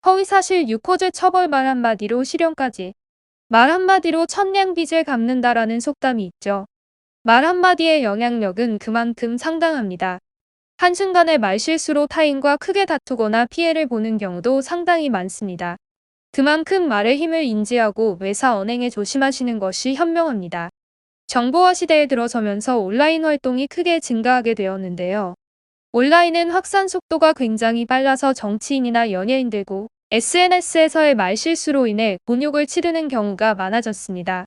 허위사실 유포죄 처벌 말 한마디로 실형까지. 말 한마디로 천냥빚을 갚는다라는 속담이 있죠. 말 한마디의 영향력은 그만큼 상당합니다. 한순간의 말실수로 타인과 크게 다투거나 피해를 보는 경우도 상당히 많습니다. 그만큼 말의 힘을 인지하고 매사 언행에 조심하시는 것이 현명합니다. 정보화 시대에 들어서면서 온라인 활동이 크게 증가하게 되었는데요. 온라인은 확산 속도가 굉장히 빨라서 정치인이나 연예인들고 SNS에서의 말실수로 인해 곤욕을 치르는 경우가 많아졌습니다.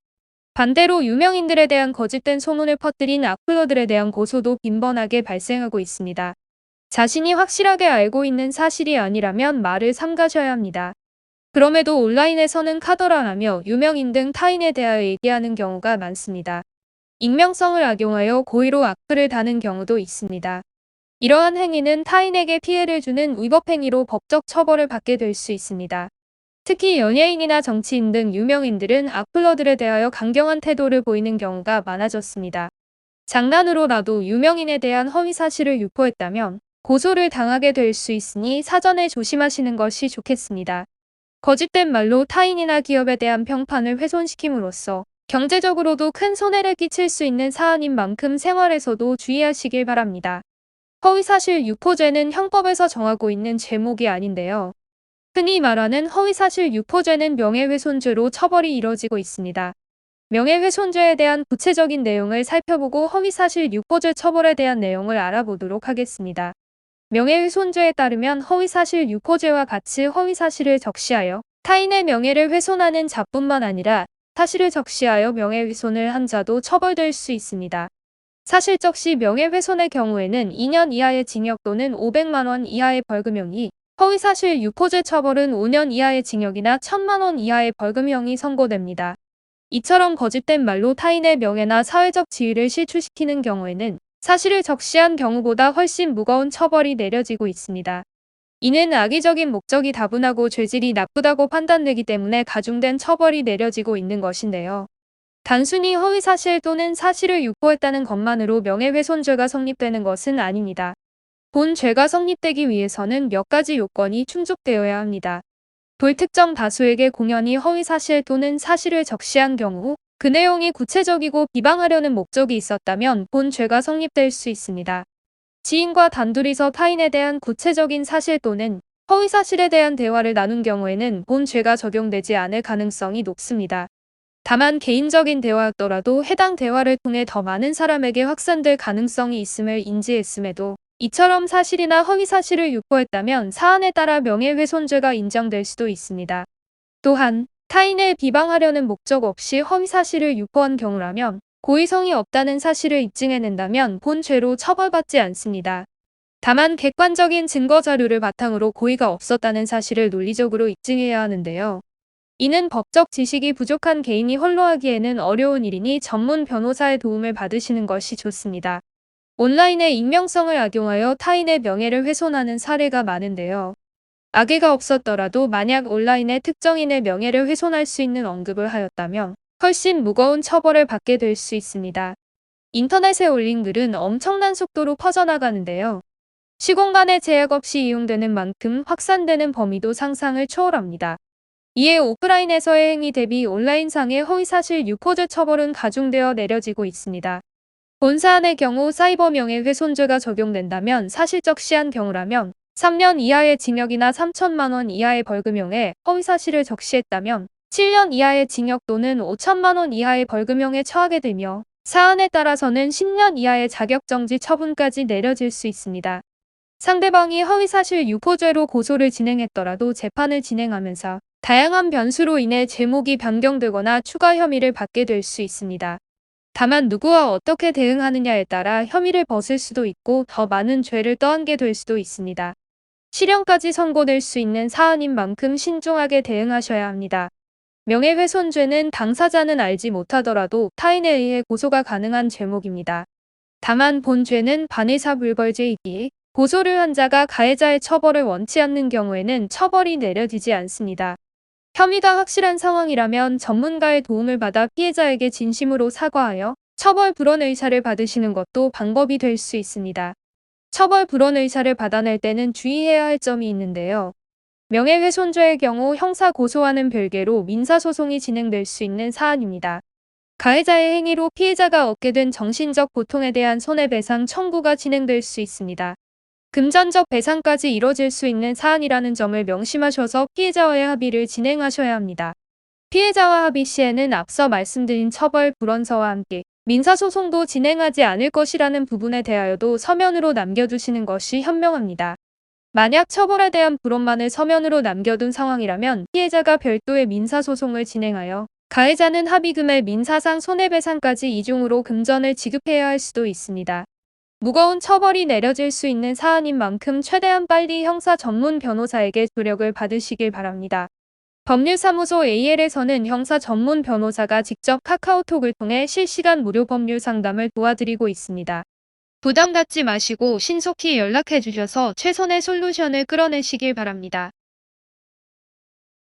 반대로 유명인들에 대한 거짓된 소문을 퍼뜨린 악플러들에 대한 고소도 빈번하게 발생하고 있습니다. 자신이 확실하게 알고 있는 사실이 아니라면 말을 삼가셔야 합니다. 그럼에도 온라인에서는 카더라하며 유명인 등 타인에 대하여 얘기하는 경우가 많습니다. 익명성을 악용하여 고의로 악플을 다는 경우도 있습니다. 이러한 행위는 타인에게 피해를 주는 위법행위로 법적 처벌을 받게 될 수 있습니다. 특히 연예인이나 정치인 등 유명인들은 악플러들에 대하여 강경한 태도를 보이는 경우가 많아졌습니다. 장난으로라도 유명인에 대한 허위 사실을 유포했다면 고소를 당하게 될 수 있으니 사전에 조심하시는 것이 좋겠습니다. 거짓된 말로 타인이나 기업에 대한 평판을 훼손시킴으로써 경제적으로도 큰 손해를 끼칠 수 있는 사안인 만큼 생활에서도 주의하시길 바랍니다. 허위사실 유포죄는 형법에서 정하고 있는 죄목이 아닌데요. 흔히 말하는 허위사실 유포죄는 명예훼손죄로 처벌이 이뤄지고 있습니다. 명예훼손죄에 대한 구체적인 내용을 살펴보고 허위사실 유포죄 처벌에 대한 내용을 알아보도록 하겠습니다. 명예훼손죄에 따르면 허위사실 유포죄와 같이 허위사실을 적시하여 타인의 명예를 훼손하는 자뿐만 아니라 사실을 적시하여 명예훼손을 한 자도 처벌될 수 있습니다. 사실적 시 명예훼손의 경우에는 2년 이하의 징역 또는 500만 원 이하의 벌금형이, 허위사실 유포죄 처벌은 5년 이하의 징역이나 1000만 원 이하의 벌금형이 선고됩니다. 이처럼 거짓된 말로 타인의 명예나 사회적 지위를 실추시키는 경우에는 사실을 적시한 경우보다 훨씬 무거운 처벌이 내려지고 있습니다. 이는 악의적인 목적이 다분하고 죄질이 나쁘다고 판단되기 때문에 가중된 처벌이 내려지고 있는 것인데요. 단순히 허위사실 또는 사실을 유포했다는 것만으로 명예훼손죄가 성립되는 것은 아닙니다. 본 죄가 성립되기 위해서는 몇 가지 요건이 충족되어야 합니다. 불특정 다수에게 공연히 허위사실 또는 사실을 적시한 경우 그 내용이 구체적이고 비방하려는 목적이 있었다면 본 죄가 성립될 수 있습니다. 지인과 단둘이서 타인에 대한 구체적인 사실 또는 허위사실에 대한 대화를 나눈 경우에는 본 죄가 적용되지 않을 가능성이 높습니다. 다만 개인적인 대화였더라도 해당 대화를 통해 더 많은 사람에게 확산될 가능성이 있음을 인지했음에도 이처럼 사실이나 허위사실을 유포했다면 사안에 따라 명예훼손죄가 인정될 수도 있습니다. 또한 타인을 비방하려는 목적 없이 허위사실을 유포한 경우라면 고의성이 없다는 사실을 입증해낸다면 본 죄로 처벌받지 않습니다. 다만 객관적인 증거 자료를 바탕으로 고의가 없었다는 사실을 논리적으로 입증해야 하는데요. 이는 법적 지식이 부족한 개인이 홀로 하기에는 어려운 일이니 전문 변호사의 도움을 받으시는 것이 좋습니다. 온라인의 익명성을 악용하여 타인의 명예를 훼손하는 사례가 많은데요. 악의가 없었더라도 만약 온라인에 특정인의 명예를 훼손할 수 있는 언급을 하였다면 훨씬 무거운 처벌을 받게 될 수 있습니다. 인터넷에 올린 글은 엄청난 속도로 퍼져나가는데요. 시공간의 제약 없이 이용되는 만큼 확산되는 범위도 상상을 초월합니다. 이에 오프라인에서의 행위 대비 온라인상의 허위사실 유포죄 처벌은 가중되어 내려지고 있습니다. 본 사안의 경우 사이버 명예훼손죄가 적용된다면 사실적 시한 경우라면 3년 이하의 징역이나 3천만 원 이하의 벌금형에 허위사실을 적시했다면 7년 이하의 징역 또는 5천만 원 이하의 벌금형에 처하게 되며 사안에 따라서는 10년 이하의 자격정지 처분까지 내려질 수 있습니다. 상대방이 허위사실 유포죄로 고소를 진행했더라도 재판을 진행하면서 다양한 변수로 인해 제목이 변경되거나 추가 혐의를 받게 될 수 있습니다. 다만 누구와 어떻게 대응하느냐에 따라 혐의를 벗을 수도 있고 더 많은 죄를 떠안게 될 수도 있습니다. 실형까지 선고될 수 있는 사안인 만큼 신중하게 대응하셔야 합니다. 명예훼손죄는 당사자는 알지 못하더라도 타인에 의해 고소가 가능한 죄목입니다. 다만 본 죄는 반의사불벌죄이기에 고소를 한 자가 가해자의 처벌을 원치 않는 경우에는 처벌이 내려지지 않습니다. 혐의가 확실한 상황이라면 전문가의 도움을 받아 피해자에게 진심으로 사과하여 처벌 불원 의사를 받으시는 것도 방법이 될 수 있습니다. 처벌 불원 의사를 받아낼 때는 주의해야 할 점이 있는데요. 명예훼손죄의 경우 형사 고소와는 별개로 민사소송이 진행될 수 있는 사안입니다. 가해자의 행위로 피해자가 얻게 된 정신적 고통에 대한 손해배상 청구가 진행될 수 있습니다. 금전적 배상까지 이뤄질 수 있는 사안이라는 점을 명심하셔서 피해자와의 합의를 진행하셔야 합니다. 피해자와 합의 시에는 앞서 말씀드린 처벌 불원서와 함께 민사소송도 진행하지 않을 것이라는 부분에 대하여도 서면으로 남겨두시는 것이 현명합니다. 만약 처벌에 대한 불원만을 서면으로 남겨둔 상황이라면 피해자가 별도의 민사소송을 진행하여 가해자는 합의금의 민사상 손해배상까지 이중으로 금전을 지급해야 할 수도 있습니다. 무거운 처벌이 내려질 수 있는 사안인 만큼 최대한 빨리 형사 전문 변호사에게 조력을 받으시길 바랍니다. 법률사무소 AL에서는 형사 전문 변호사가 직접 카카오톡을 통해 실시간 무료 법률 상담을 도와드리고 있습니다. 부담 갖지 마시고 신속히 연락해 주셔서 최선의 솔루션을 끌어내시길 바랍니다.